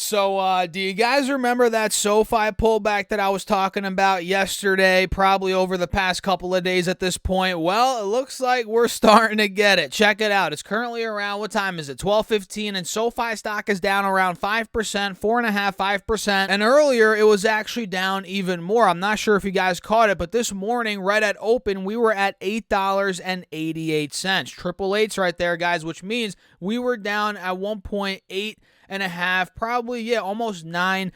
So, do you guys remember that Sofi pullback that I was talking about yesterday, probably over the past couple of days at this point? Well, it looks like we're starting to get it. Check it out. It's currently around, what time is it? 12:15, and Sofi stock is down around 5%, 4.5%, 5%. And earlier, it was actually down even more. I'm not sure if you guys caught it, but this morning, right at open, we were at $8.88. Triple eights right there, guys, which means we were down at 1.8.5, probably, yeah, almost 9%.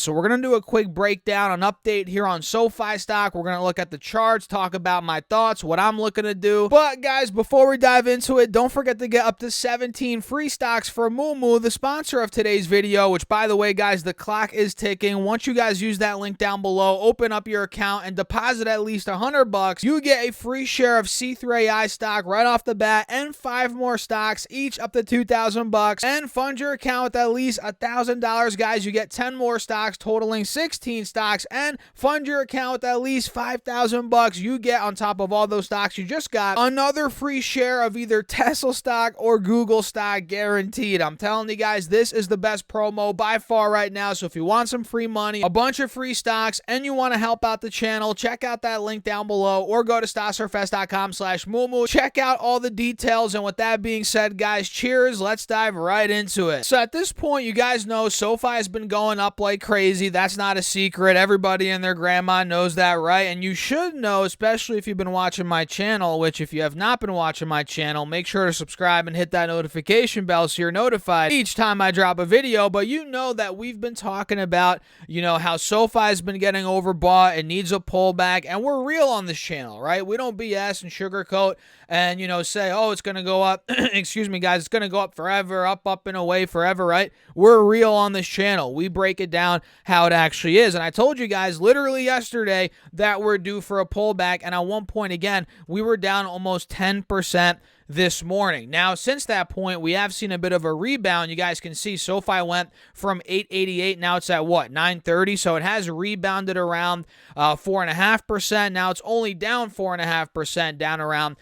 So we're going to do a quick breakdown, an update here on Sofi stock. We're going to look at the charts, talk about my thoughts, what I'm looking to do. But guys, before we dive into it, don't forget to get up to 17 free stocks for Moomoo, the sponsor of today's video, which, by the way, guys, the clock is ticking. Once you guys use that link down below, open up your account and deposit at least $100, you get a free share of C3AI stock right off the bat and 5 more stocks, each up to $2,000, and fund your account with at least $1,000, guys. You get 10 more stocks totaling 16 stocks, and fund your account with at least $5,000. You get, on top of all those stocks you just got, another free share of either Tesla stock or Google stock, guaranteed. I'm telling you guys, this is the best promo by far right now. So if you want some free money, a bunch of free stocks, and you want to help out the channel, check out that link down below or go to stocksarefest.com/Moomoo. Check out all the details. And with that being said, guys, cheers. Let's dive right into it. So at this point, you guys know Sofi has been going up like crazy. That's not a secret. Everybody and their grandma knows that, right? And you should know, especially if you've been watching my channel, which if you have not been watching my channel, make sure to subscribe and hit that notification bell so you're notified each time I drop a video. But you know that we've been talking about, how Sofi has been getting overbought and needs a pullback, and we're real on this channel, right? We don't BS and sugarcoat and, say, oh, it's going to go up. Excuse me, guys. It's going to go up forever, up and away forever, right? We're real on this channel. We break it down how it actually is. And I told you guys literally yesterday that we're due for a pullback. And at one point, again, we were down almost 10% this morning. Now, since that point, we have seen a bit of a rebound. You guys can see Sofi went from 888. Now it's at what? 930. So it has rebounded around 4.5%. Now it's only down 4.5%, down around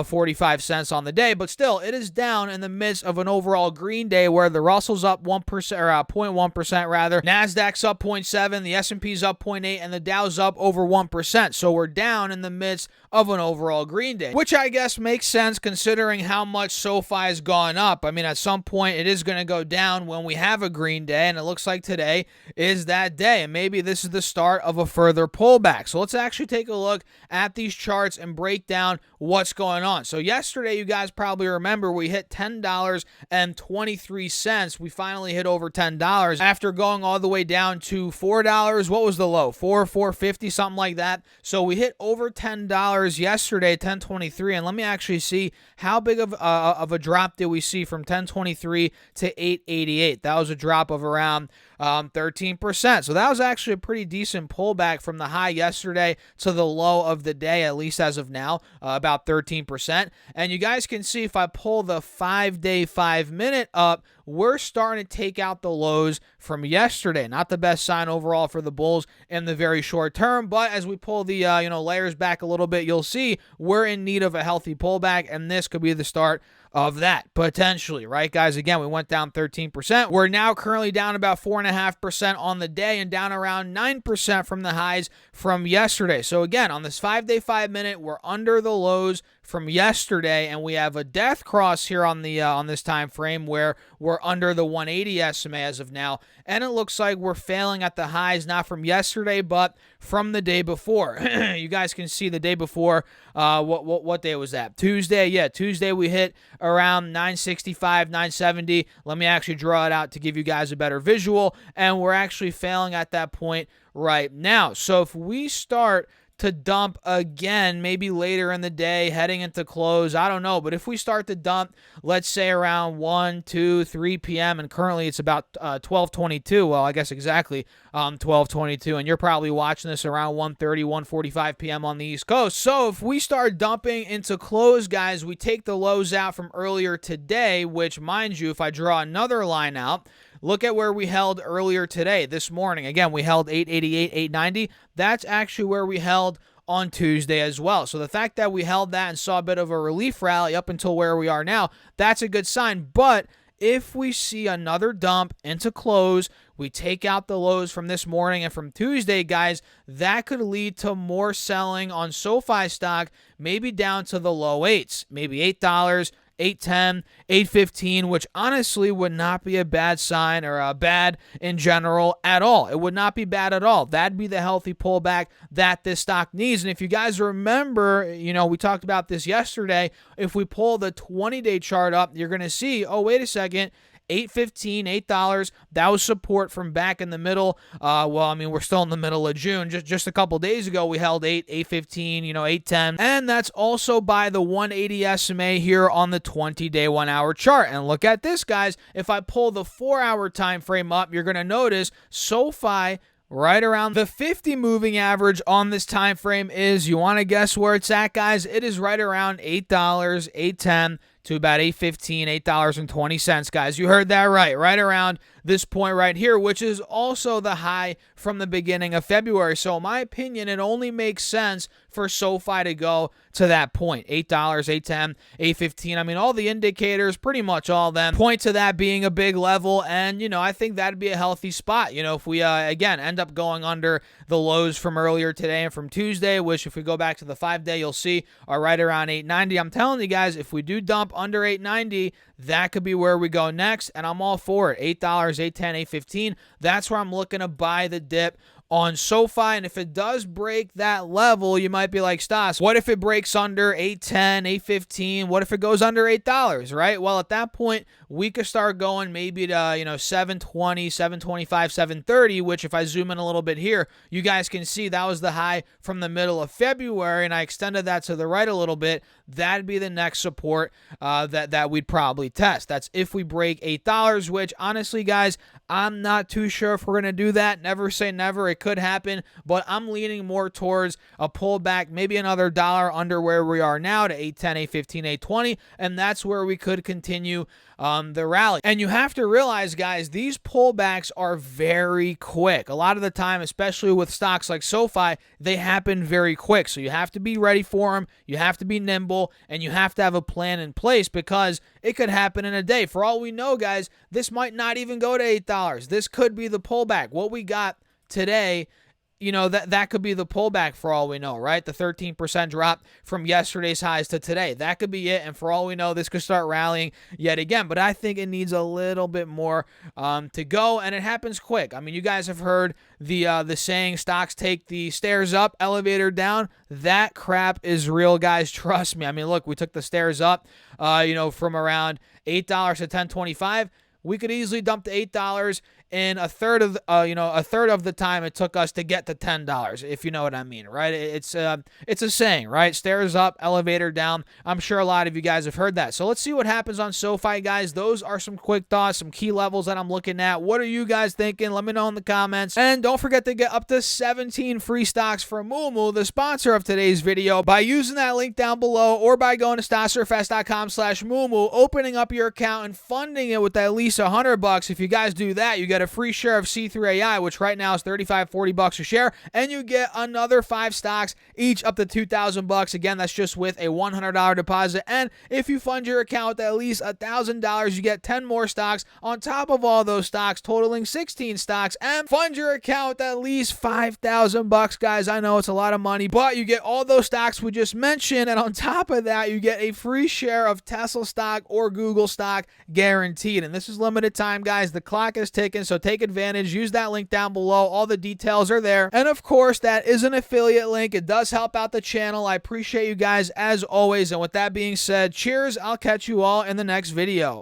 45 cents on the day. But still, it is down in the midst of an overall green day where the Russell's up 1% or 0.1% rather. Nasdaq's up 0.7, the S&P's up 0.8, and the Dow's up over 1%. So we're down in the midst of an overall green day, which I guess makes sense considering how much Sofi has gone up. I mean, at some point it is going to go down when we have a green day, and it looks like today is that day, and maybe this is the start of a further pullback. So let's actually take a look at these charts and break down what's going on. So yesterday, you guys probably remember, we hit $10.23. We finally hit over $10 after going all the way down to $4. What was the low? $4.50, something like that. So we hit over $10 yesterday, $10.23, and let me actually see how big of a drop did we see from $10.23 to $8.88. That was a drop of around 13%. So that was actually a pretty decent pullback from the high yesterday to the low of the day, at least as of now, about 13%. And you guys can see if I pull the 5-day, 5-minute up, we're starting to take out the lows from yesterday. Not the best sign overall for the bulls in the very short term, but as we pull the layers back a little bit, you'll see we're in need of a healthy pullback, and this could be the start of that, potentially, right, guys? Again, we went down 13%. We're now currently down about 4.5% on the day and down around 9% from the highs from yesterday. So again, on this 5-day, 5-minute, we're under the lows from yesterday, and we have a death cross here on the on this time frame where we're under the 180 SMA as of now, and it looks like we're failing at the highs, not from yesterday, but from the day before. You guys can see the day before. What day was that? Tuesday. Yeah, Tuesday we hit around 965, 970. Let me actually draw it out to give you guys a better visual, and we're actually failing at that point right now. So if we start to dump again, maybe later in the day, heading into close, I don't know. But if we start to dump, let's say around 1, 2, 3 p.m., and currently it's about 12:22. Well, I guess exactly 12:22, and you're probably watching this around 1:30, 1:45 p.m. on the East Coast. So if we start dumping into close, guys, we take the lows out from earlier today, which, mind you, if I draw another line out, look at where we held earlier today, this morning. Again, we held 888, 890. That's actually where we held on Tuesday as well. So the fact that we held that and saw a bit of a relief rally up until where we are now, that's a good sign. But if we see another dump into close, we take out the lows from this morning and from Tuesday, guys, that could lead to more selling on SoFi stock, maybe down to the low eights, maybe $8, $8.10, $8.15, which honestly would not be a bad sign or a bad in general at all. It would not be bad at all. That'd be the healthy pullback that this stock needs. And if you guys remember, we talked about this yesterday. If we pull the 20-day chart up, you're going to see, oh, wait a second, $8.15, $8. That was support from back in the middle. We're still in the middle of June. Just a couple days ago, we held $8.15, $8.10. And that's also by the 180 SMA here on the 20-day 1-hour chart. And look at this, guys. If I pull the 4-hour time frame up, you're going to notice SoFi right around the 50 moving average on this time frame is, you want to guess where it's at, guys? It is right around $8, $8.10 to about $8.15, $8.20, guys. You heard that right around this point right here, which is also the high from the beginning of February. So in my opinion, it only makes sense for SoFi to go to that point, $8, $8.10, $8.15. All the indicators, pretty much all of them, point to that being a big level, and, I think that'd be a healthy spot. If we, again, end up going under the lows from earlier today and from Tuesday, which if we go back to the 5-day, you'll see are right around 890. I'm telling you guys, if we do dump under 890, that could be where we go next, and I'm all for it. $8, $8.10, $8.15. That's where I'm looking to buy the dip on SoFi. And if it does break that level, you might be like, Stas, what if it breaks under $8.10, $8.15? What if it goes under $8, right? Well, at that point, we could start going maybe to, $7.20, $7.25, $7.30, which if I zoom in a little bit here, you guys can see that was the high from the middle of February, and I extended that to the right a little bit. That'd be the next support that we'd probably test. That's if we break $8, which honestly, guys, I'm not too sure if we're going to do that. Never say never. It could happen, but I'm leaning more towards a pullback, maybe another dollar under where we are now to $8.10, $8.15, $8.20, and that's where we could continue the rally. And you have to realize, guys, these pullbacks are very quick. A lot of the time, especially with stocks like SoFi, they happen very quick. So you have to be ready for them. You have to be nimble, and you have to have a plan in place because it could happen in a day. For all we know, guys, this might not even go to $8. This could be the pullback. What we got today, that could be the pullback for all we know, right? The 13% drop from yesterday's highs to today. That could be it. And for all we know, this could start rallying yet again. But I think it needs a little bit more to go, and it happens quick. You guys have heard the saying, stocks take the stairs up, elevator down. That crap is real, guys. Trust me. Look, we took the stairs up, from around $8 to $10.25. We could easily dump to $8 in a third of the time it took us to get to $10, if you know what I mean, right? It's a saying, right? Stairs up, elevator down. I'm sure a lot of you guys have heard that. So let's see what happens on SoFi, guys. Those are some quick thoughts, some key levels that I'm looking at. What are you guys thinking? Let me know in the comments. And don't forget to get up to 17 free stocks from Moomoo, the sponsor of today's video, by using that link down below or by going to stassurfest.com/Moomoo, opening up your account and funding it with at least $100. If you guys do that, you get a free share of C3AI, which right now is $35-40 a share, and you get another 5 stocks, each up to $2,000. Again, that's just with a $100 deposit. And if you fund your account with at least $1,000, you get 10 more stocks on top of all those stocks, totaling 16 stocks. And fund your account with at least $5,000, guys. I know it's a lot of money, but you get all those stocks we just mentioned, and on top of that, you get a free share of Tesla stock or Google stock guaranteed. And this is limited time, guys. The clock is ticking, so take advantage. Use that link down below. All the details are there. And of course, that is an affiliate link. It does help out the channel. I appreciate you guys as always. And with that being said, cheers. I'll catch you all in the next video.